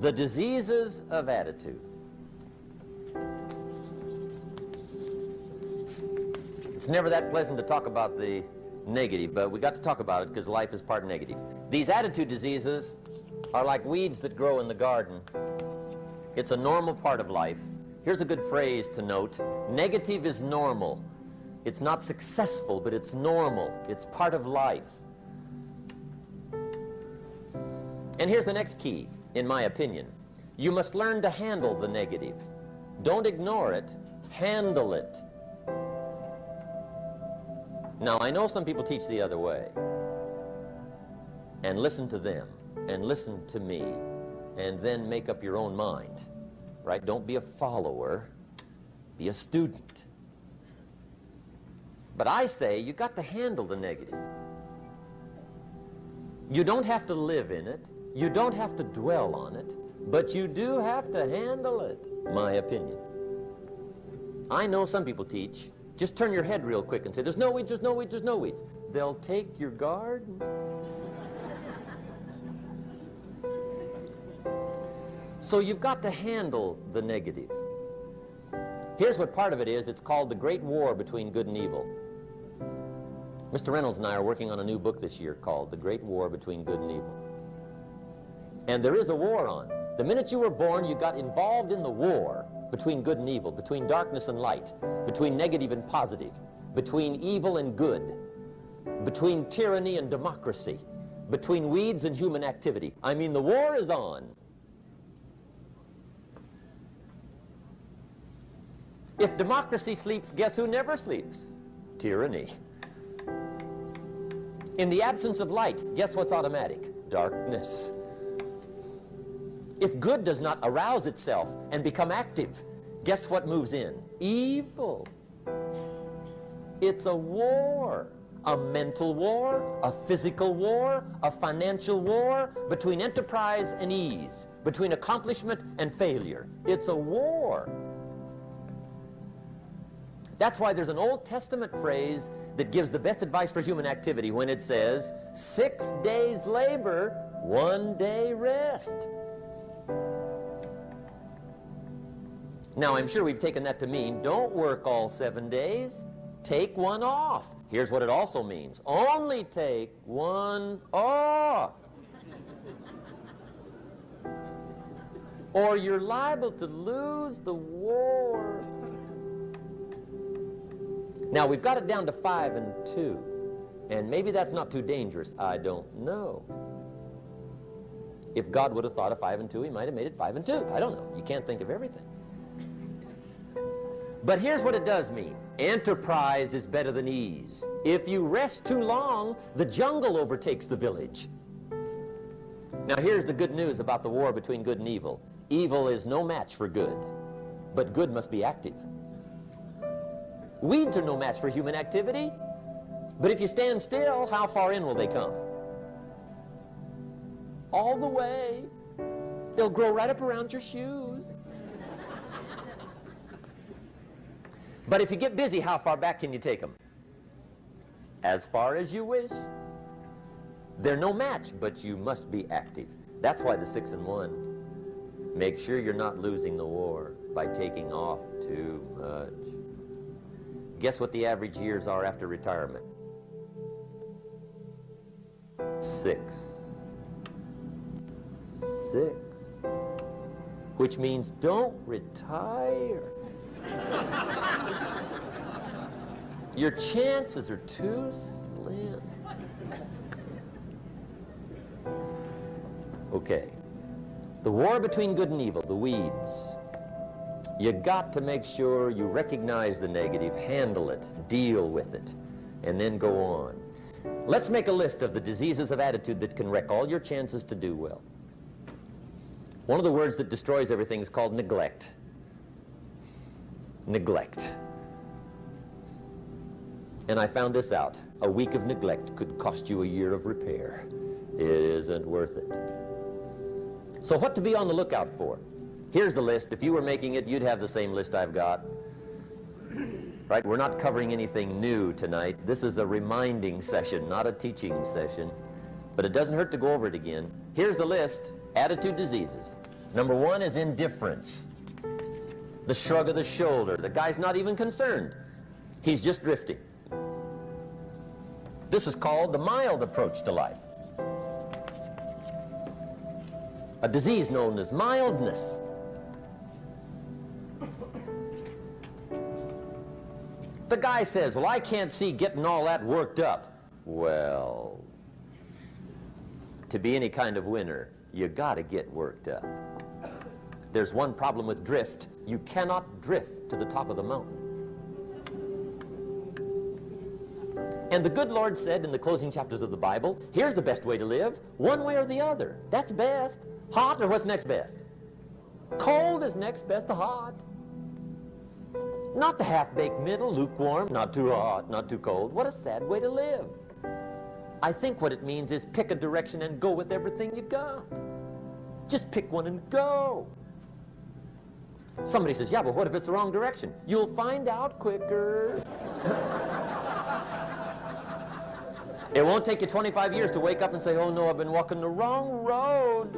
The diseases of attitude. It's never that pleasant to talk about the negative, but we got to talk about it because life is part negative. These attitude diseases are like weeds that grow in the garden. It's a normal part of life. Here's a good phrase to note. Negative is normal. It's not successful, but it's normal. It's part of life. And here's the next key, in my opinion. You must learn to handle the negative. Don't ignore it. Handle it. Now, I know some people teach the other way. And listen to them, and listen to me, and then make up your own mind. Right? Don't be a follower. Be a student. But I say you got to handle the negative. You don't have to live in it. You don't have to dwell on it. But you do have to handle it, my opinion. I know some people teach, just turn your head real quick and say, there's no weeds, there's no weeds, there's no weeds. They'll take your garden. So you've got to handle the negative. Here's what part of it is. It's called the Great War Between Good and Evil. Mr. Reynolds and I are working on a new book this year called The Great War Between Good and Evil. And there is a war on. The minute you were born, you got involved in the war between good and evil, between darkness and light, between negative and positive, between evil and good, between tyranny and democracy, between weeds and human activity. I mean, the war is on. If democracy sleeps, guess who never sleeps? Tyranny. In the absence of light, guess what's automatic? Darkness. If good does not arouse itself and become active, guess what moves in? Evil. It's a war. A mental war, a physical war, a financial war, between enterprise and ease, between accomplishment and failure. It's a war. That's why there's an Old Testament phrase that gives the best advice for human activity when it says, 6 days labor, 1 day rest. Now, I'm sure we've taken that to mean, don't work all 7 days, take one off. Here's what it also means, only take one off. Or you're liable to lose the war. Now, we've got it down to 5 and 2, and maybe that's not too dangerous. I don't know. If God would have thought of 5 and 2, he might have made it 5 and 2. I don't know. You can't think of everything. But here's what it does mean. Enterprise is better than ease. If you rest too long, the jungle overtakes the village. Now, here's the good news about the war between good and evil. Evil is no match for good, but good must be active. Weeds are no match for human activity, but if you stand still, how far in will they come? All the way. They'll grow right up around your shoes. But if you get busy, how far back can you take them? As far as you wish. They're no match, but you must be active. That's why the 6 and 1. Make sure you're not losing the war by taking off too much. Guess what the average years are after retirement? 6. 6. Which means don't retire. Your chances are too slim. Okay. The war between good and evil, the weeds. You got to make sure you recognize the negative, handle it, deal with it, and then go on. Let's make a list of the diseases of attitude that can wreck all your chances to do well. One of the words that destroys everything is called neglect. Neglect. And I found this out. A week of neglect could cost you a year of repair. It isn't worth it. So what to be on the lookout for? Here's the list. If you were making it, you'd have the same list I've got. Right? We're not covering anything new tonight. This is a reminding session, not a teaching session. But it doesn't hurt to go over it again. Here's the list. Attitude diseases. Number one is indifference. The shrug of the shoulder. The guy's not even concerned. He's just drifting. This is called the mild approach to life. A disease known as mildness. The guy says, well, I can't see getting all that worked up. Well, to be any kind of winner, you gotta get worked up. There's one problem with drift. You cannot drift to the top of the mountain. And the good Lord said in the closing chapters of the Bible, here's the best way to live, one way or the other. That's best. Hot or what's next best? Cold is next best to hot. Not the half-baked middle, lukewarm, not too hot, not too cold. What a sad way to live. I think what it means is pick a direction and go with everything you got. Just pick one and go. Somebody says, yeah, but what if it's the wrong direction? You'll find out quicker. It won't take you 25 years to wake up and say, oh no, I've been walking the wrong road.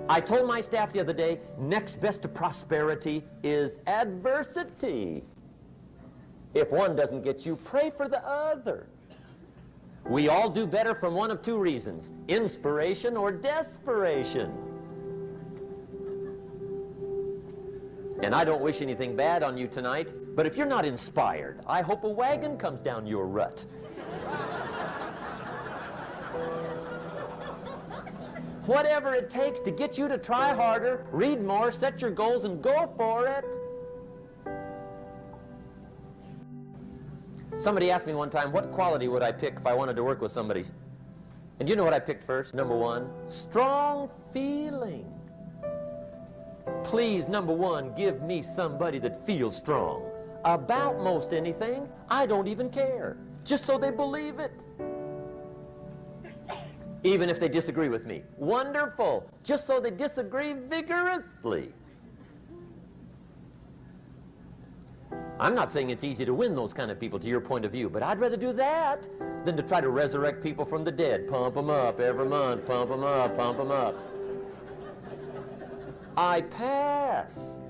I told my staff the other day, next best to prosperity is adversity. If one doesn't get you, pray for the other. We all do better from one of two reasons, inspiration or desperation. And I don't wish anything bad on you tonight, but if you're not inspired, I hope a wagon comes down your rut. Whatever it takes to get you to try harder, read more, set your goals, and go for it. Somebody asked me one time, what quality would I pick if I wanted to work with somebody? And you know what I picked first? Number one, strong feeling. Please, number one, give me somebody that feels strong. About most anything, I don't even care. Just so they believe it. Even if they disagree with me. Wonderful. Just so they disagree vigorously. I'm not saying it's easy to win those kind of people to your point of view, but I'd rather do that than to try to resurrect people from the dead. Pump them up every month, pump them up, pump them up. I pass.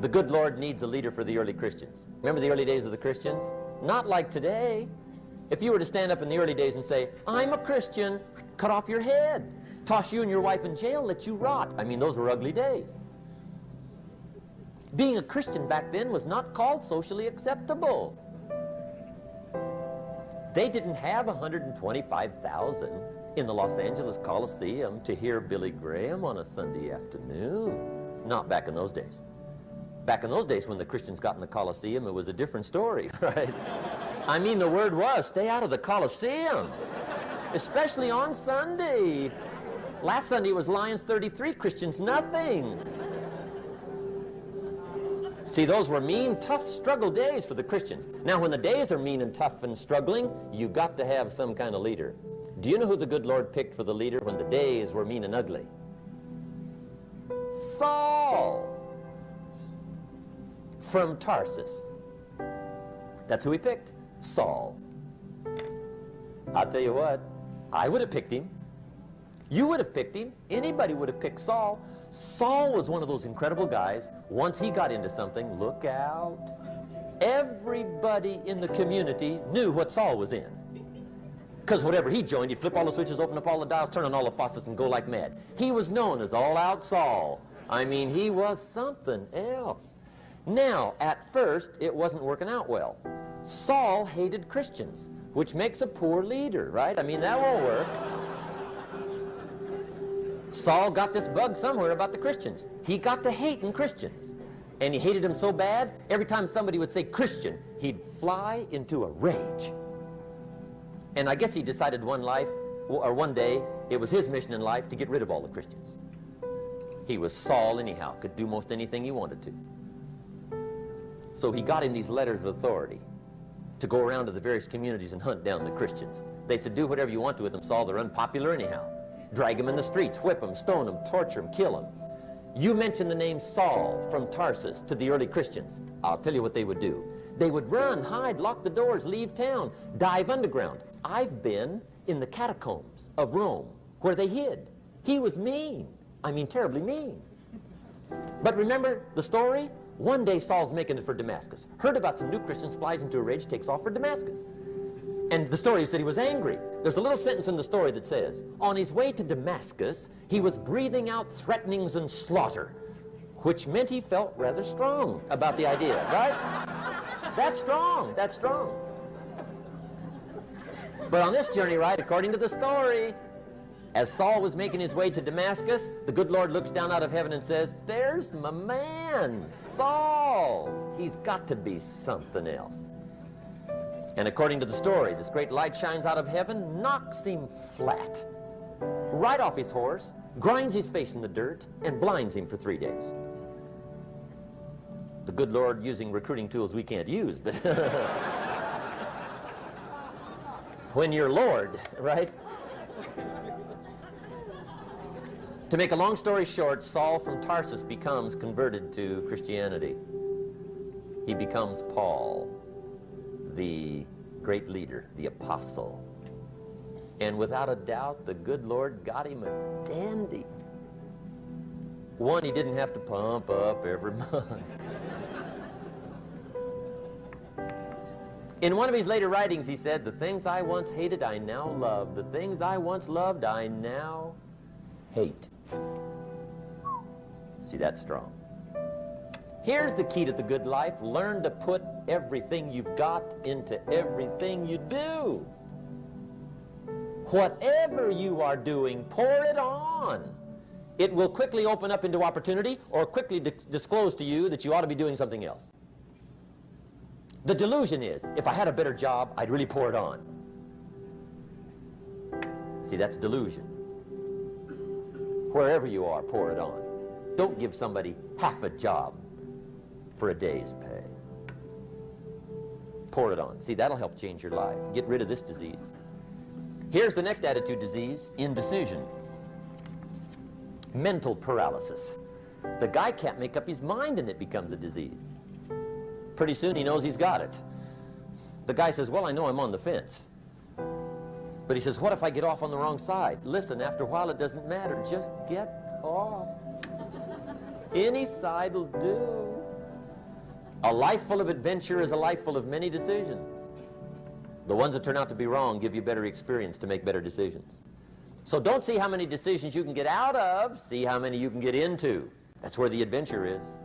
The good Lord needs a leader for the early Christians. Remember the early days of the Christians? Not like today. If you were to stand up in the early days and say, I'm a Christian, cut off your head, toss you and your wife in jail, let you rot. I mean, those were ugly days. Being a Christian back then was not called socially acceptable. They didn't have 125,000 in the Los Angeles Coliseum to hear Billy Graham on a Sunday afternoon. Not back in those days. Back in those days when the Christians got in the Coliseum, it was a different story, right? I mean, the word was, stay out of the Coliseum, especially on Sunday. Last Sunday was Lions 33, Christians nothing. See, those were mean, tough struggle days for the Christians. Now, when the days are mean and tough and struggling, you got to have some kind of leader. Do you know who the good Lord picked for the leader when the days were mean and ugly? Saul from Tarsus. That's who he picked, Saul. I'll tell you what, I would have picked him. You would have picked him. Anybody would have picked Saul. Saul was one of those incredible guys. Once he got into something, look out. Everybody in the community knew what Saul was in. Because whatever he joined, he'd flip all the switches, open up all the dials, turn on all the faucets, and go like mad. He was known as All-Out Saul. I mean, he was something else. Now, at first, it wasn't working out well. Saul hated Christians, which makes a poor leader, right? I mean, that won't work. Saul got this bug somewhere about the Christians. He got to hating Christians. And he hated them so bad, every time somebody would say Christian, he'd fly into a rage. And I guess he decided one day, it was his mission in life to get rid of all the Christians. He was Saul anyhow, could do most anything he wanted to. So he got him these letters of authority to go around to the various communities and hunt down the Christians. They said, do whatever you want to with them, Saul, they're unpopular anyhow. Drag them in the streets, whip them, stone them, torture them, kill them. You mention the name Saul from Tarsus to the early Christians, I'll tell you what they would do. They would run, hide, lock the doors, leave town, dive underground. I've been in the catacombs of Rome where they hid. He was mean. I mean, terribly mean. But remember the story? One day Saul's making it for Damascus. Heard about some new Christians, flies into a rage, takes off for Damascus. And the story said he was angry. There's a little sentence in the story that says, on his way to Damascus, he was breathing out threatenings and slaughter, which meant he felt rather strong about the idea, right? That's strong, that's strong. But on this journey, right, according to the story, as Saul was making his way to Damascus, the good Lord looks down out of heaven and says, there's my man, Saul. He's got to be something else. And according to the story, this great light shines out of heaven, knocks him flat, right off his horse, grinds his face in the dirt, and blinds him for 3 days. The good Lord using recruiting tools we can't use, but when you're Lord, right? To make a long story short, Saul from Tarsus becomes converted to Christianity. He becomes Paul, the great leader, the apostle. And without a doubt, the good Lord got him a dandy. One he didn't have to pump up every month. In one of his later writings, he said, the things I once hated, I now love. The things I once loved, I now hate. See, that's strong. Here's the key to the good life. Learn to put everything you've got into everything you do. Whatever you are doing, pour it on. It will quickly open up into opportunity or quickly disclose to you that you ought to be doing something else. The delusion is, if I had a better job, I'd really pour it on. See, that's delusion. Wherever you are, pour it on. Don't give somebody half a job for a day's pay. Pour it on. See, that'll help change your life. Get rid of this disease. Here's the next attitude disease, indecision. Mental paralysis. The guy can't make up his mind and it becomes a disease. Pretty soon he knows he's got it. The guy says, well, I know I'm on the fence. But he says, what if I get off on the wrong side? Listen, after a while it doesn't matter. Just get off. Any side will do. A life full of adventure is a life full of many decisions. The ones that turn out to be wrong give you better experience to make better decisions. So don't see how many decisions you can get out of, see how many you can get into. That's where the adventure is.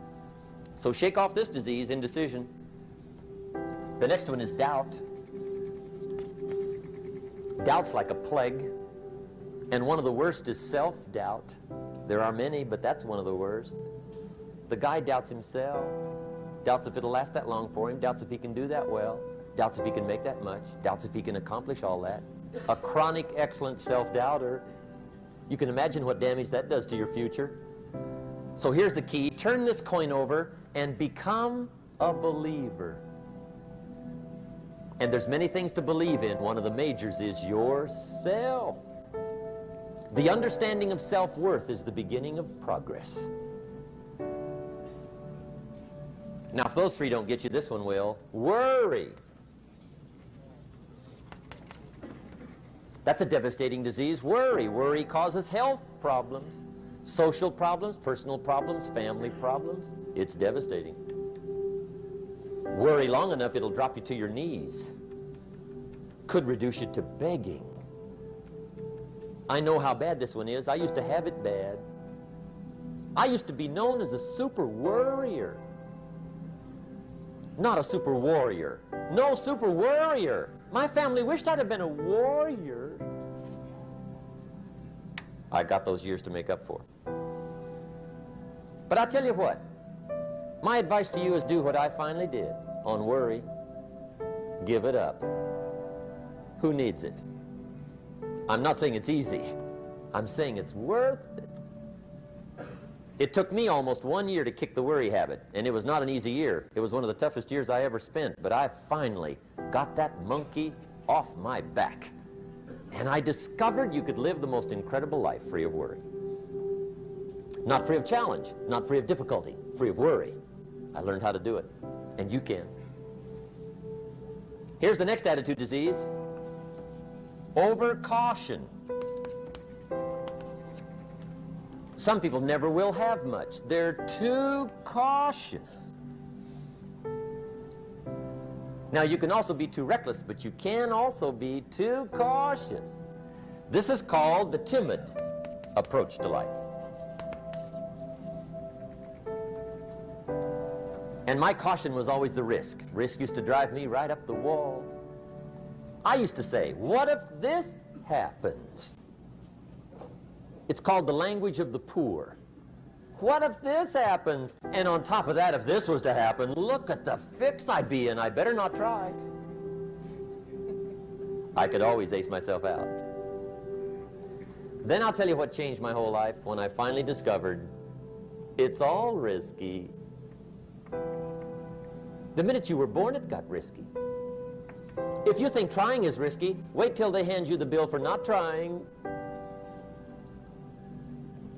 So shake off this disease, indecision. The next one is doubt. Doubt's like a plague. And one of the worst is self-doubt. There are many, but that's one of the worst. The guy doubts himself. Doubts if it'll last that long for him. Doubts if he can do that well. Doubts if he can make that much. Doubts if he can accomplish all that. A chronic, excellent self-doubter. You can imagine what damage that does to your future. So here's the key. Turn this coin over and become a believer. And there's many things to believe in. One of the majors is yourself. The understanding of self-worth is the beginning of progress. Now, if those three don't get you, this one will. Worry. That's a devastating disease. Worry. Worry causes health problems, social problems, personal problems, family problems. It's devastating. Worry long enough, it'll drop you to your knees. Could reduce you to begging. I know how bad this one is. I used to have it bad. I used to be known as a super worrier. Not a super warrior. No, super worrier. My family wished I'd have been a warrior. I got those years to make up for. But I'll tell you what. My advice to you is do what I finally did on worry. Give it up. Who needs it? I'm not saying it's easy. I'm saying it's worth it. It took me almost 1 year to kick the worry habit, and it was not an easy year. It was one of the toughest years I ever spent, but I finally got that monkey off my back. And I discovered you could live the most incredible life free of worry. Not free of challenge, not free of difficulty, free of worry. I learned how to do it, and you can. Here's the next attitude disease. Over caution. Some people never will have much. They're too cautious. Now, you can also be too reckless, but you can also be too cautious. This is called the timid approach to life. And my caution was always the risk. Risk used to drive me right up the wall. I used to say, what if this happens? It's called the language of the poor. What if this happens? And on top of that, if this was to happen, look at the fix I'd be in. I better not try. I could always ace myself out. Then I'll tell you what changed my whole life when I finally discovered it's all risky. The minute you were born, it got risky. If you think trying is risky, wait till they hand you the bill for not trying.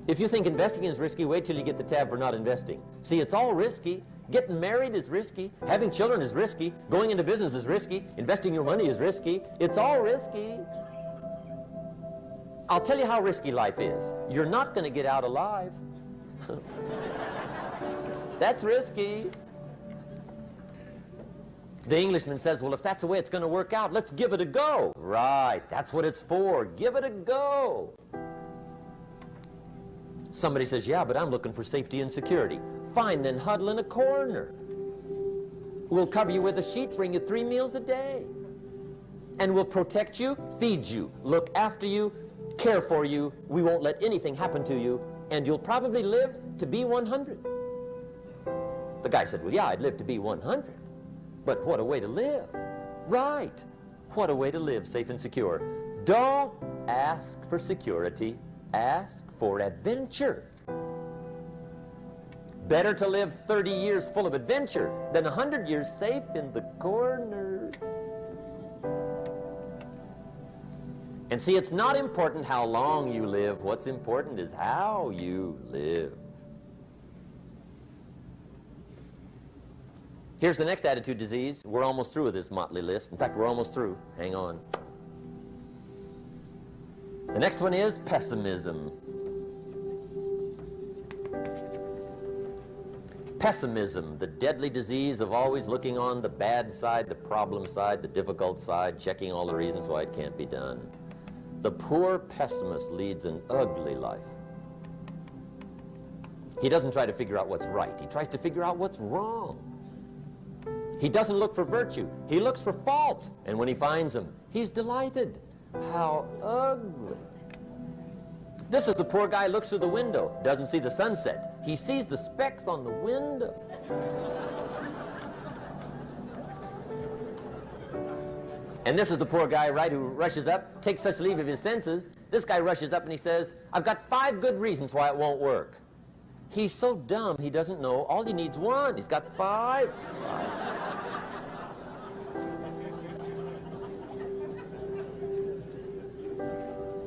If you think investing is risky, wait till you get the tab for not investing. See, it's all risky. Getting married is risky. Having children is risky. Going into business is risky. Investing your money is risky. It's all risky. I'll tell you how risky life is. You're not going to get out alive. That's risky. The Englishman says, well, if that's the way it's going to work out, let's give it a go. Right, that's what it's for. Give it a go. Somebody says, yeah, but I'm looking for safety and security. Fine, then huddle in a corner. We'll cover you with a sheet, bring you 3 meals a day. And we'll protect you, feed you, look after you, care for you. We won't let anything happen to you, and you'll probably live to be 100. The guy said, well, yeah, I'd live to be 100. But what a way to live. Right. What a way to live, safe and secure. Don't ask for security. Ask for adventure. Better to live 30 years full of adventure than 100 years safe in the corner. And see, it's not important how long you live. What's important is how you live. Here's the next attitude disease. We're almost through with this motley list. In fact, we're almost through. Hang on. The next one is pessimism. Pessimism, the deadly disease of always looking on the bad side, the problem side, the difficult side, checking all the reasons why it can't be done. The poor pessimist leads an ugly life. He doesn't try to figure out what's right. He tries to figure out what's wrong. He doesn't look for virtue. He looks for faults. And when he finds them, he's delighted. How ugly. This is the poor guy who looks through the window, doesn't see the sunset. He sees the specks on the window. And this is the poor guy, right, who rushes up, takes such leave of his senses. This guy rushes up and he says, I've got 5 good reasons why it won't work. He's so dumb he doesn't know. All he needs 1. He's got 5.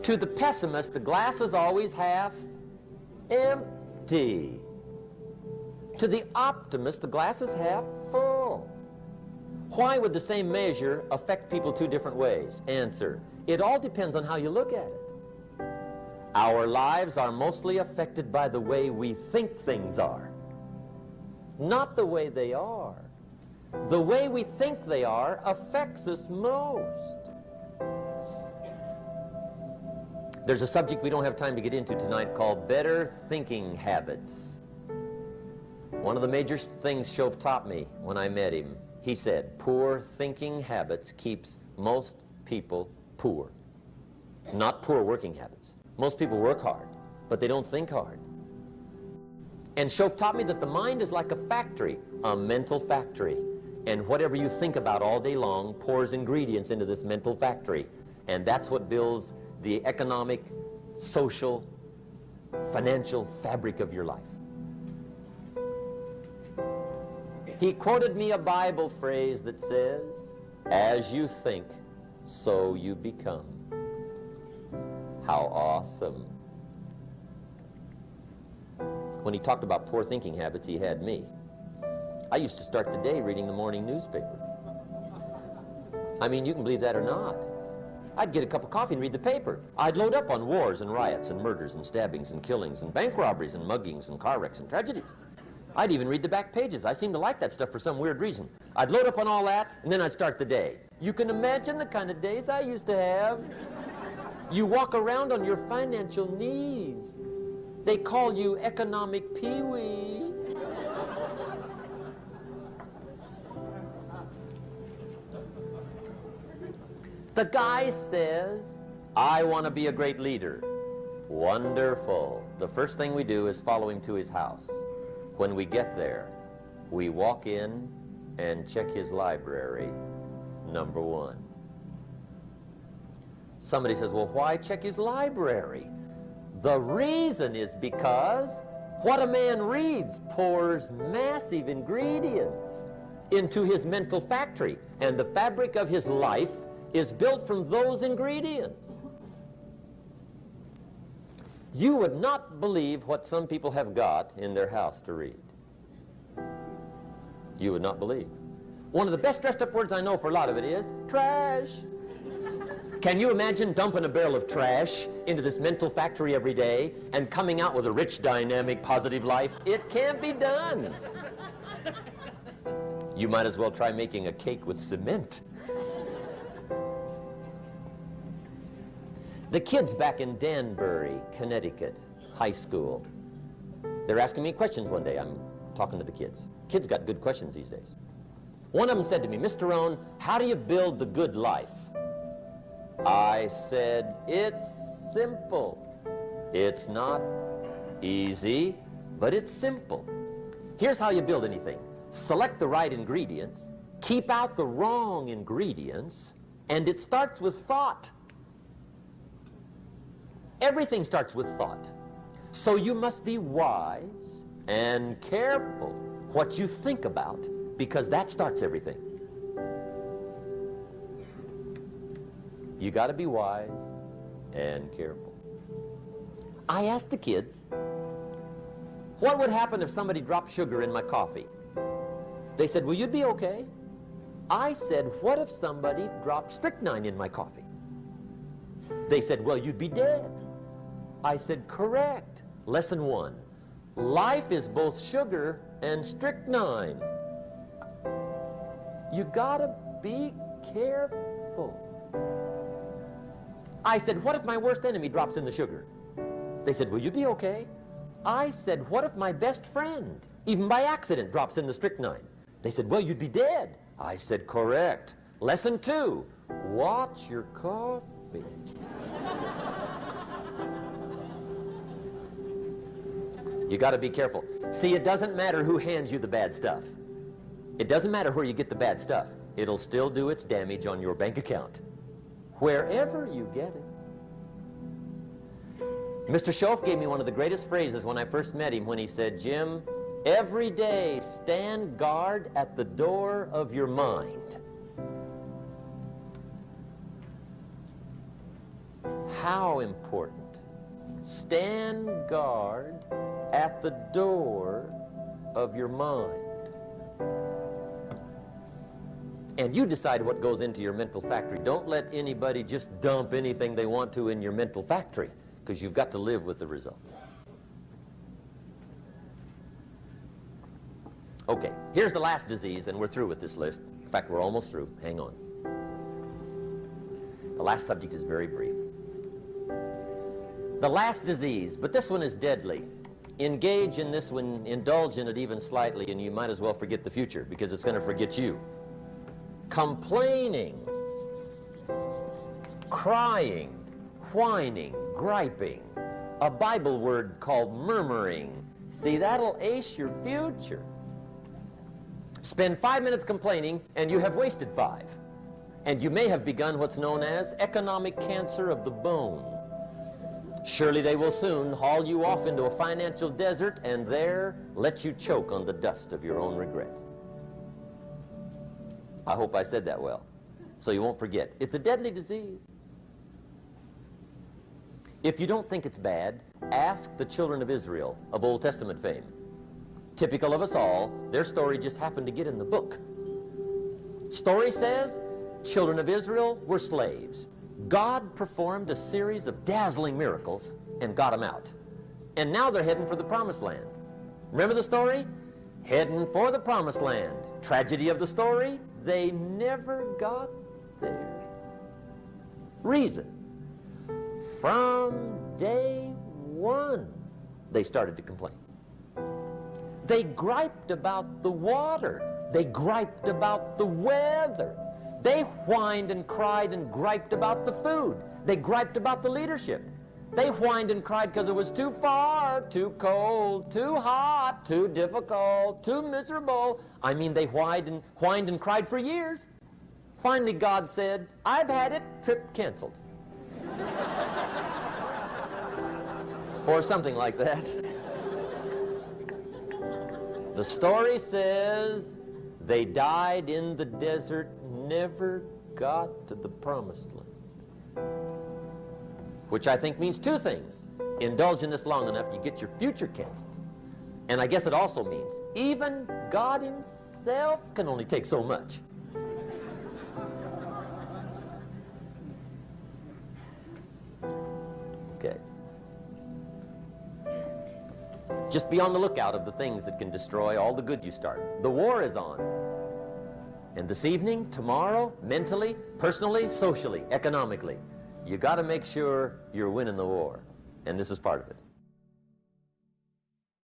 To the pessimist, the glass is always half empty. To the optimist, the glass is half full. Why would the same measure affect people 2 different ways? Answer, it all depends on how you look at it. Our lives are mostly affected by the way we think things are, not the way they are. The way we think they are affects us most. There's a subject we don't have time to get into tonight called better thinking habits. One of the major things Shoaff taught me when I met him, he said, poor thinking habits keeps most people poor. Not poor working habits. Most people work hard, but they don't think hard. And Shoaff taught me that the mind is like a factory, a mental factory. And whatever you think about all day long pours ingredients into this mental factory. And that's what builds the economic, social, financial fabric of your life. He quoted me a Bible phrase that says, as you think, so you become. How awesome. When he talked about poor thinking habits, he had me. I used to start the day reading the morning newspaper. I mean, you can believe that or not. I'd get a cup of coffee and read the paper. I'd load up on wars and riots and murders and stabbings and killings and bank robberies and muggings and car wrecks and tragedies. I'd even read the back pages. I seem to like that stuff for some weird reason. I'd load up on all that, and then I'd start the day. You can imagine the kind of days I used to have. You walk around on your financial knees. They call you economic peewee. The guy says, I want to be a great leader. Wonderful. The first thing we do is follow him to his house. When we get there, we walk in and check his library, number one. Somebody says, well, why check his library? The reason is because what a man reads pours massive ingredients into his mental factory, and the fabric of his life is built from those ingredients. You would not believe what some people have got in their house to read. You would not believe. One of the best dressed up words I know for a lot of it is trash. Can you imagine dumping a barrel of trash into this mental factory every day and coming out with a rich, dynamic, positive life? It can't be done. You might as well try making a cake with cement. The kids back in Danbury, Connecticut, high school, they're asking me questions one day. I'm talking to the kids. Kids got good questions these days. One of them said to me, Mr. Rohn, how do you build the good life? I said, it's simple. It's not easy, but it's simple. Here's how you build anything. Select the right ingredients, keep out the wrong ingredients, and it starts with thought. Everything starts with thought. So you must be wise and careful what you think about, because that starts everything. You got to be wise and careful. I asked the kids, what would happen if somebody dropped sugar in my coffee? They said, well, you'd be okay. I said, what if somebody dropped strychnine in my coffee? They said, well, you'd be dead. I said, correct. Lesson one, life is both sugar and strychnine. You gotta be careful. I said, what if my worst enemy drops in the sugar? They said, will you be okay? I said, what if my best friend, even by accident, drops in the strychnine? They said, well, you'd be dead. I said, correct. Lesson two, watch your coffee. You got to be careful. See, it doesn't matter who hands you the bad stuff. It doesn't matter where you get the bad stuff. It'll still do its damage on your bank account, wherever you get it. Mr. Shoaff gave me one of the greatest phrases when I first met him when he said, Jim, every day stand guard at the door of your mind. How important. Stand guard at the door of your mind. And you decide what goes into your mental factory. Don't let anybody just dump anything they want to in your mental factory, because you've got to live with the results. Okay, here's the last disease, and we're through with this list. In fact, we're almost through. Hang on. The last subject is very brief. The last disease, but this one is deadly. Engage in this one, indulge in it even slightly, and you might as well forget the future, because it's going to forget you. Complaining, crying, whining, griping, a Bible word called murmuring. See, that'll ace your future. Spend 5 minutes complaining, and you have wasted 5. And you may have begun what's known as economic cancer of the bone. Surely they will soon haul you off into a financial desert and there let you choke on the dust of your own regret. I hope I said that well, so you won't forget. It's a deadly disease. If you don't think it's bad, ask the children of Israel of Old Testament fame. Typical of us all, their story just happened to get in the book. Story says, children of Israel were slaves. God performed a series of dazzling miracles and got them out. And now they're heading for the promised land. Remember the story? Heading for the promised land. Tragedy of the story, they never got there. Reason: from day one, they started to complain. They griped about the water. They griped about the weather. They whined and cried and griped about the food. They griped about the leadership. They whined and cried because it was too far, too cold, too hot, too difficult, too miserable. I mean, they whined and cried for years. Finally, God said, "I've had it, trip canceled." Or something like that. The story says they died in the desert, never got to the promised land. Which I think means two things. Indulge in this long enough, you get your future canceled. And I guess it also means even God himself can only take so much. Okay. Just be on the lookout of the things that can destroy all the good you start. The war is on. And this evening, tomorrow, mentally, personally, socially, economically, you got to make sure you're winning the war. And this is part of it.